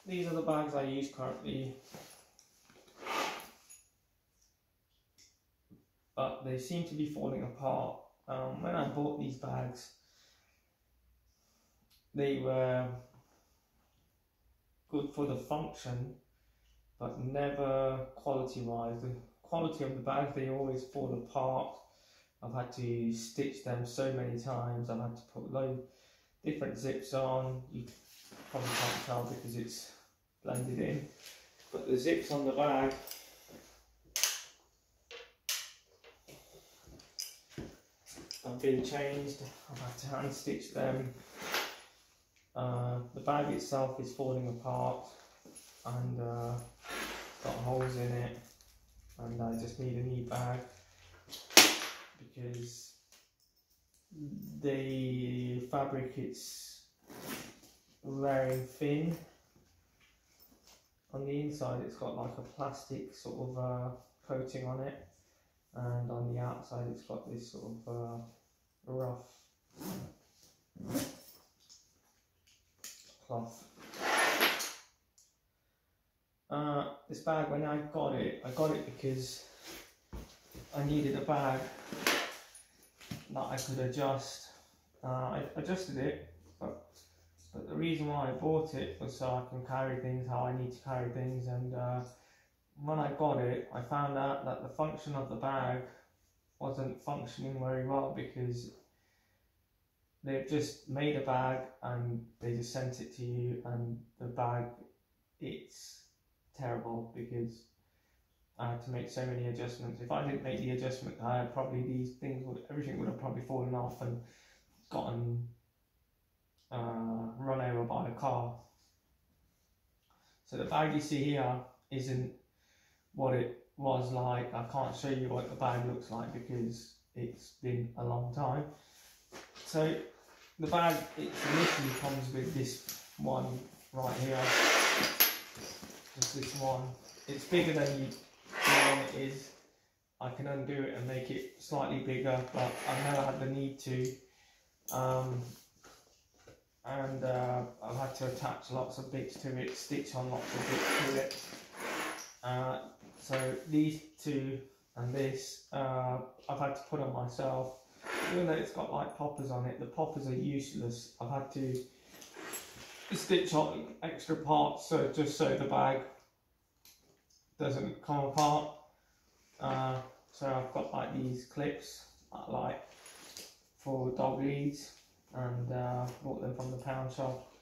these are the bags I use currently, but they seem to be falling apart. When I bought these bags, they were good for the function, but never quality-wise. The quality of the bags, they always fall apart. I've had to stitch them so many times. I've had to put different zips on. You probably can't tell because it's blended in, but the zips on the bag have been changed. I've had to hand stitch them. The bag itself is falling apart and got holes in it, and I just need a new bag because the fabric, it's wearing thin. On the inside it's got like a plastic sort of coating on it, and on the outside it's got this sort of rough cloth. This bag, when I got it because I needed a bag that I could adjust. I adjusted it, but the reason why I bought it was so I can carry things how I need to carry things. And when I got it, I found out that the function of the bag wasn't functioning very well, because they've just made a bag and they just sent it to you, and the bag, it's terrible because I had to make so many adjustments. If I didn't make the adjustment, everything would have probably fallen off and gotten run over by a car. So the bag you see here isn't what it was like. I can't show you what the bag looks like because it's been a long time. So the bag, it initially comes with this one right here, just this one. It's bigger than it is. I can undo it and make it slightly bigger, but I've never had the need to. I've had to attach lots of bits to it, stitch on lots of bits to it. So these two and this, I've had to put on myself. Even though it's got like poppers on it, the poppers are useless. I've had to stitch on extra parts just so the bag doesn't come apart. So I've got like these clips like for dog leads, and bought them from the pound shop,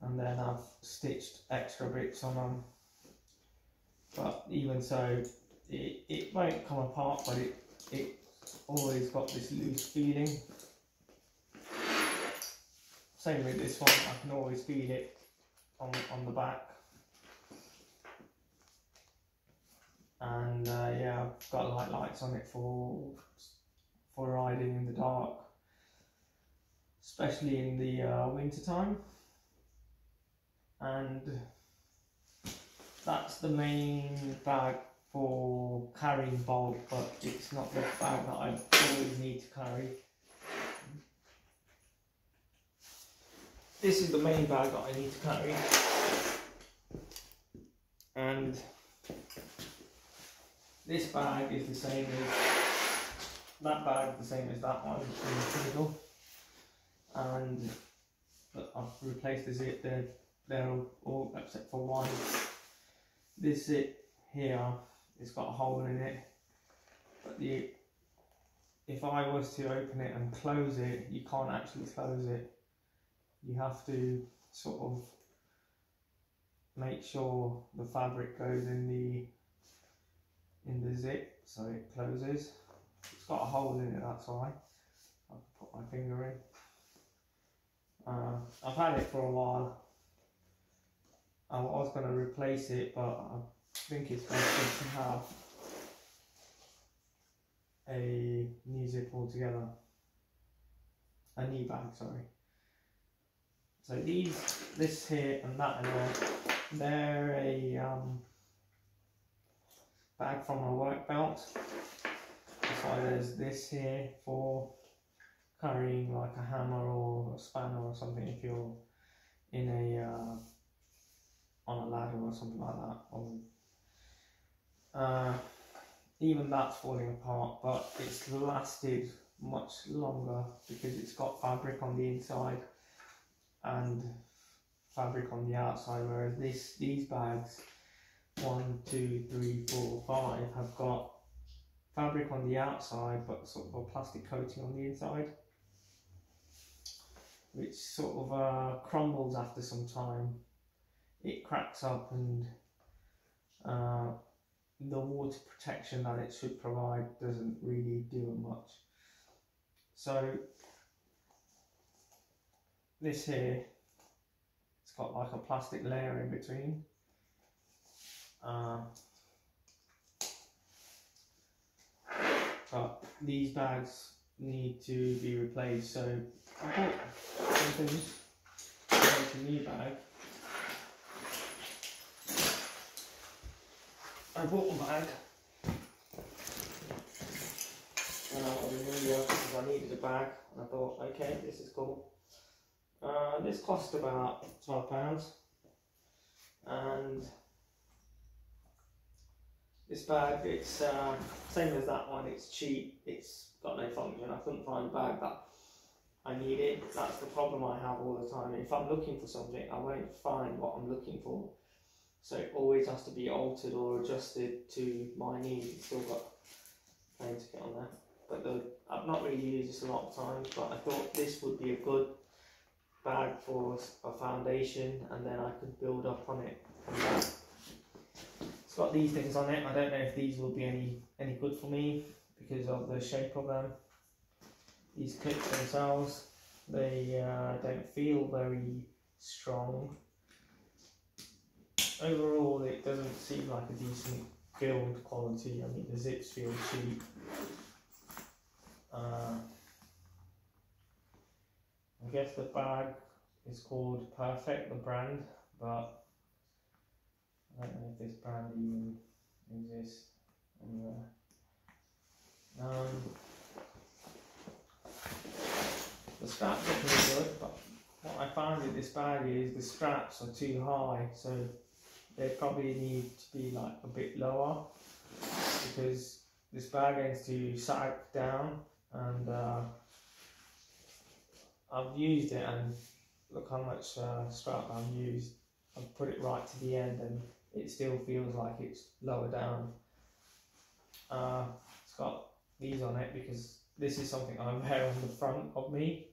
and then I've stitched extra bits on them. But even so, it won't come apart, but it always got this loose feeling. Same with this one, I can always feel it on the back. And yeah, I've got lights on it for riding in the dark, especially in the winter time. And that's the main bag for carrying bulk, but it's not the bag that I always need to carry. This is the main bag that I need to carry, and this bag is the same as that bag, the same as that one in the middle, and but I've replaced the zip. They're all except for one. This zip here, it's got a hole in it, but if I was to open it and close it, you can't actually close it. You have to sort of make sure the fabric goes in the zip so it closes. It's got a hole in it, that's why. I can put my finger in. I've had it for a while. I was going to replace it, but I think it's best to have a new zip altogether. A new bag, sorry. So this here and that and there, they're a bag from a work belt. That's why there's this here for carrying like a hammer or a spanner or something if you're in on a ladder or something like that. Even that's falling apart, but it's lasted much longer because it's got fabric on the inside and fabric on the outside, whereas these bags 1, 2, 3, 4, 5 have got fabric on the outside but sort of a plastic coating on the inside, which sort of crumbles after some time. It cracks up, and the water protection that it should provide doesn't really do much. So this here, it's got like a plastic layer in between. But these bags need to be replaced, so I bought some things to make a new bag. I bought a bag when I was in India because I needed a bag, and I thought, okay, this is cool. This cost about £12, and this bag, it's same as that one, it's cheap, it's got no function. I couldn't find a bag that I needed. That's the problem I have all the time. If I'm looking for something, I won't find what I'm looking for. So it always has to be altered or adjusted to my needs. It's still got plain ticket on there. But I've not really used this a lot of times, but I thought this would be a good bag for a foundation, and then I could build up on it from that. It's got these things on it. I don't know if these will be any good for me because of the shape of them. These clips themselves, they don't feel very strong. Overall, it doesn't seem like a decent build quality. I mean, the zips feel cheap. I guess the bag is called Perfect, the brand, but I don't know if this brand even exists anywhere. The straps are pretty good, but what I found with this bag is the straps are too high, so they probably need to be like a bit lower, because this bag tends to sag down, and I've used it, and look how much strap I've used. I've put it right to the end and it still feels like it's lower down. It's got these on it because this is something I wear on the front of me,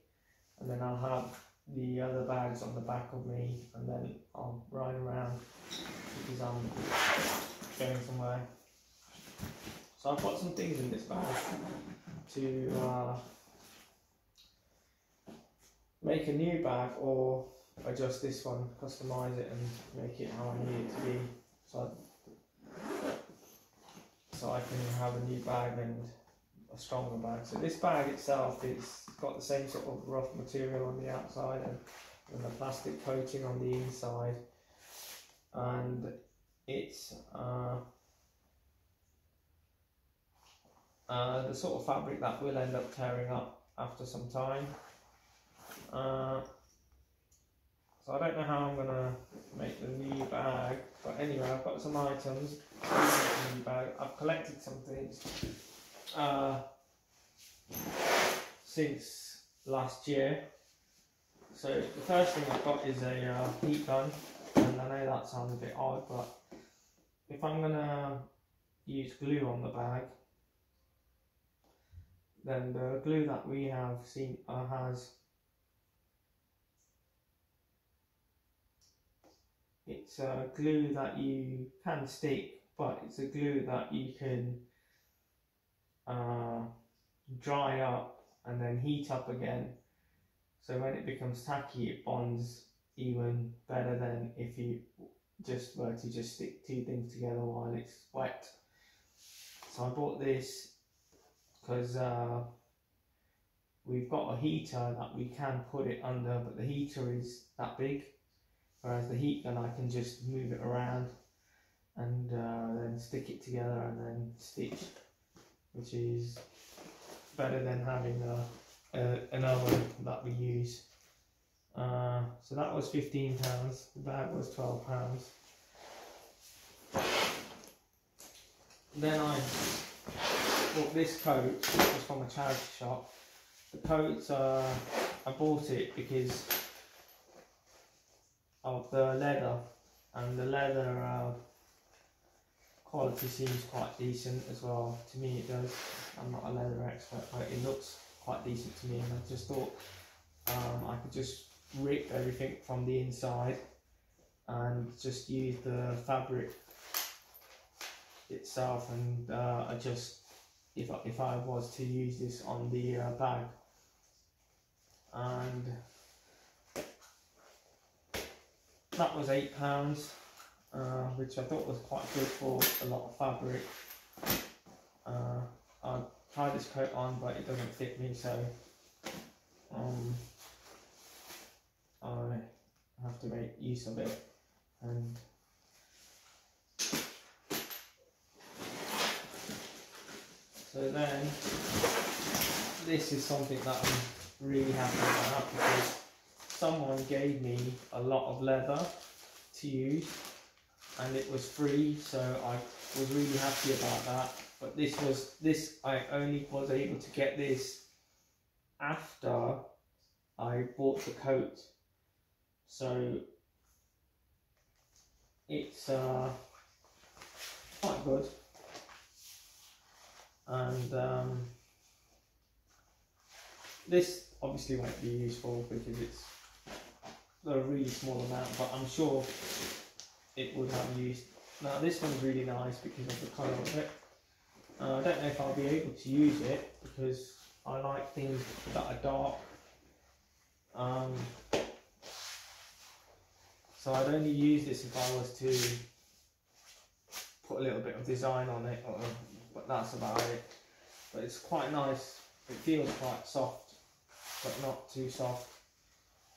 and then I'll have the other bags on the back of me, and then I'll ride around because I'm going somewhere. So I've got some things in this bag to make a new bag, or adjust this one, customize it and make it how I need it to be, so I can have a new bag and a stronger bag. So this bag itself is got the same sort of rough material on the outside and the plastic coating on the inside, and it's the sort of fabric that will end up tearing up after some time. So I don't know how I'm going to make the new bag, but anyway, I've got some items to make the new bag. I've collected some things since last year. So the first thing I've got is a heat gun, and I know that sounds a bit odd, but if I'm going to use glue on the bag, then the glue that we have seen has, it's a glue that you can stick, but it's a glue that you can dry up and then heat up again. So when it becomes tacky, it bonds even better than if you just were to just stick two things together while it's wet. So I bought this because we've got a heater that we can put it under, but the heater is that big, whereas the heat gun I can just move it around and then stick it together and then stitch, which is better than having an oven that we use. So that was £15, the bag was £12. then I bought this coat, which was from a charity shop. The coat, I bought it because of the leather, and the leather quality seems quite decent as well. To me it does. I'm not a leather expert, but it looks quite decent to me, and I just thought I could just rip everything from the inside and just use the fabric itself and adjust if I was to use this on the bag. And that was £8, which I thought was quite good for a lot of fabric. I tried this coat on, but it doesn't fit me, so I have to make use of it. And so then this is something that I'm really happy about, because someone gave me a lot of leather to use and it was free, so I was really happy about that. But I only was able to get this after I bought the coat, so it's quite good. And this obviously won't be useful because it's a really small amount, but I'm sure it would have used. Now this one's really nice because of the colour of it. I don't know if I'll be able to use it because I like things that are dark. So I'd only use this if I was to put a little bit of design on it, but that's about it. But it's quite nice. It feels quite soft, but not too soft.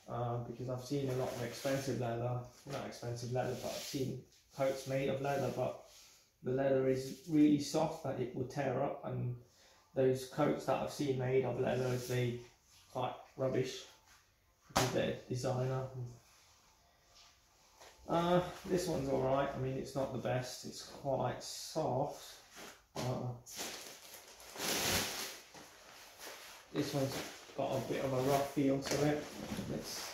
Because I've seen a lot of expensive leather, not expensive leather, but I've seen coats made of leather, but the leather is really soft that it will tear up, and those coats that I've seen made of leather, they quite rubbish because they're designer. This one's alright. I mean, it's not the best, it's quite soft. This one's got a bit of a rough feel to it. It's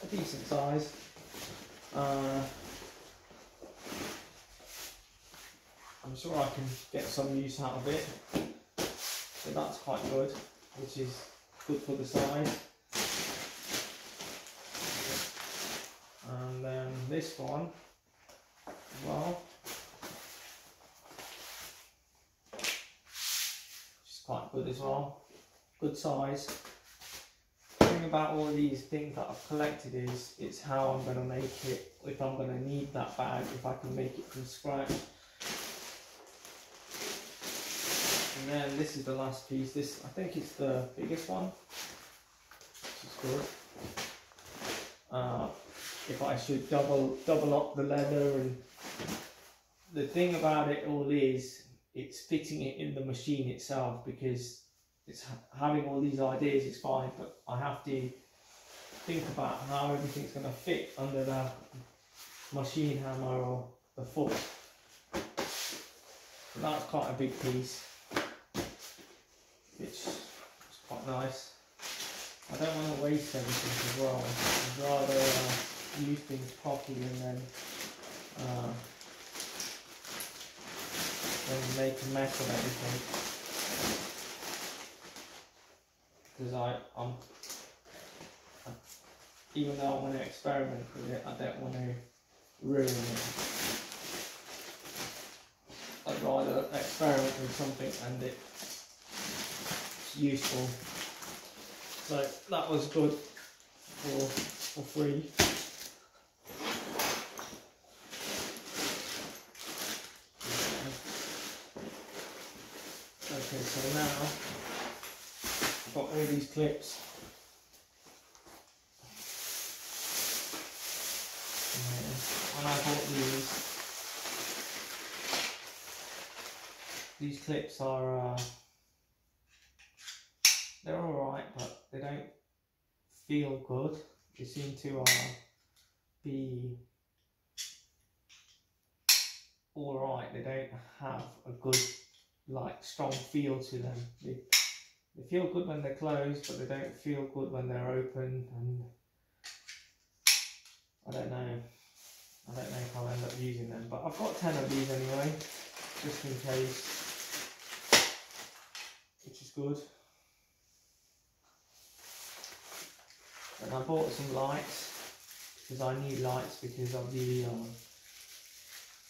a decent size. I'm sure I can get some use out of it. So that's quite good, which is good for the size. And then this one as well, which is quite good as well. Good size. The thing about all these things that I've collected is it's how I'm going to make it, if I'm going to need that bag, if I can make it from scratch. And then this is the last piece. This, I think it's the biggest one, which is good. If I should double up the leather, and the thing about it all is it's fitting it in the machine itself, because it's having all these ideas is fine, but I have to think about how everything's going to fit under the machine hammer or the foot. So that's quite a big piece, which is quite nice. I don't want to waste everything as well. I'd rather use things properly and then make a mess of everything. Because I'm even though I want to experiment with it, I don't want to ruin it. I'd rather experiment with something and it's useful. So that was good for free. Okay, so now I've got all these clips. When I bought these clips are they're alright, but they don't feel good. They seem to be all right. They don't have a good, like, strong feel to them. They feel good when they're closed, but they don't feel good when they're open, and I don't know if I'll end up using them, but I've got 10 of these anyway, just in case, which is good. And I bought some lights, because I need lights because of the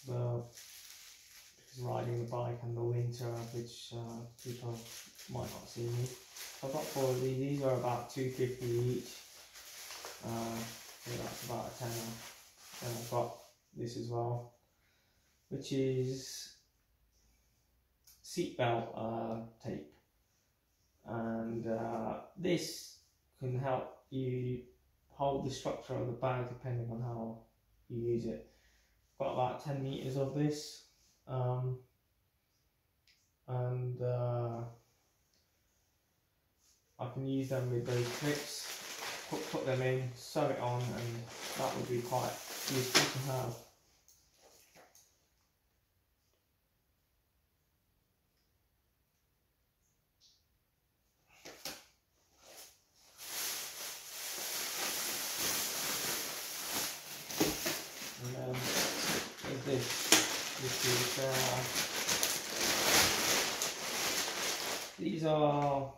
because riding the bike in the winter, which people might not see me. I've got 4 of these. These are about £2.50 each. So that's about a tenner. Then I've got this as well, which is seatbelt tape, and this can help you hold the structure of the bag depending on how you use it. Got about 10 meters of this, and I can use them with those clips, put them in, sew it on, and that would be quite useful to have. And then there's this is these are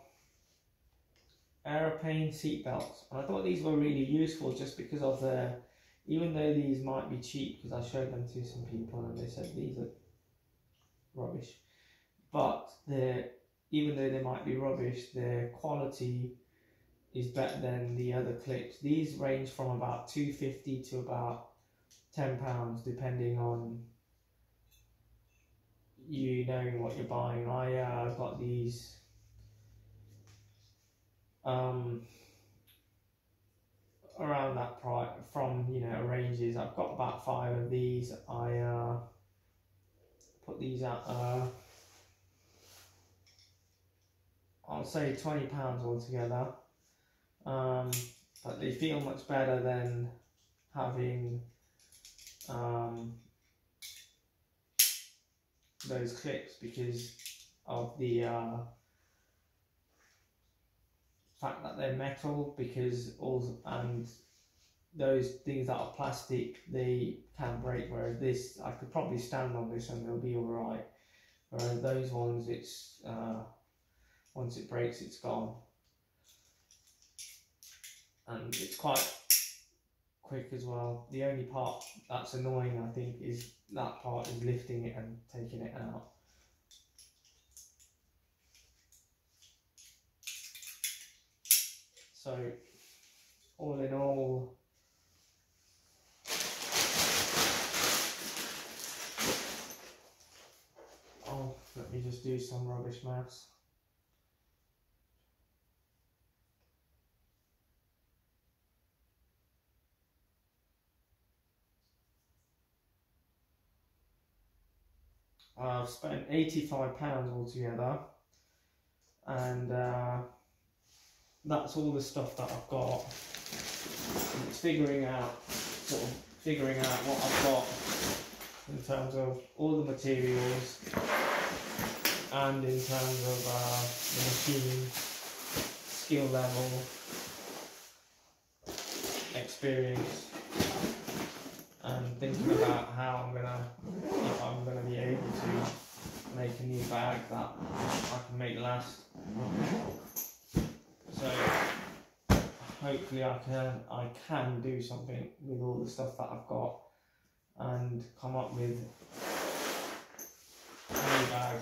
Aeroplane seat belts, and I thought these were really useful just because of their, even though these might be cheap, because I showed them to some people and they said these are rubbish, but even though they might be rubbish, their quality is better than the other clips. These range from about £2.50 to about £10, depending on you knowing what you're buying. I've got these around that price, from ranges. I've got about 5 of these. I put these at I'll say £20 altogether, but they feel much better than having those clips, because of the fact that they're metal, and those things that are plastic, they can break, whereas this, I could probably stand on this and they'll be alright, whereas those ones, it's once it breaks, it's gone, and it's quite quick as well. The only part that's annoying, I think, is that part is lifting it and taking it out. So all in all, let me just do some rubbish maths. I've spent £85 altogether, and that's all the stuff that I've got. It's figuring out what I've got in terms of all the materials, and in terms of the machine, skill level, experience, and thinking about how if I'm gonna be able to make a new bag that I can make last. So hopefully I can do something with all the stuff that I've got and come up with a new bag.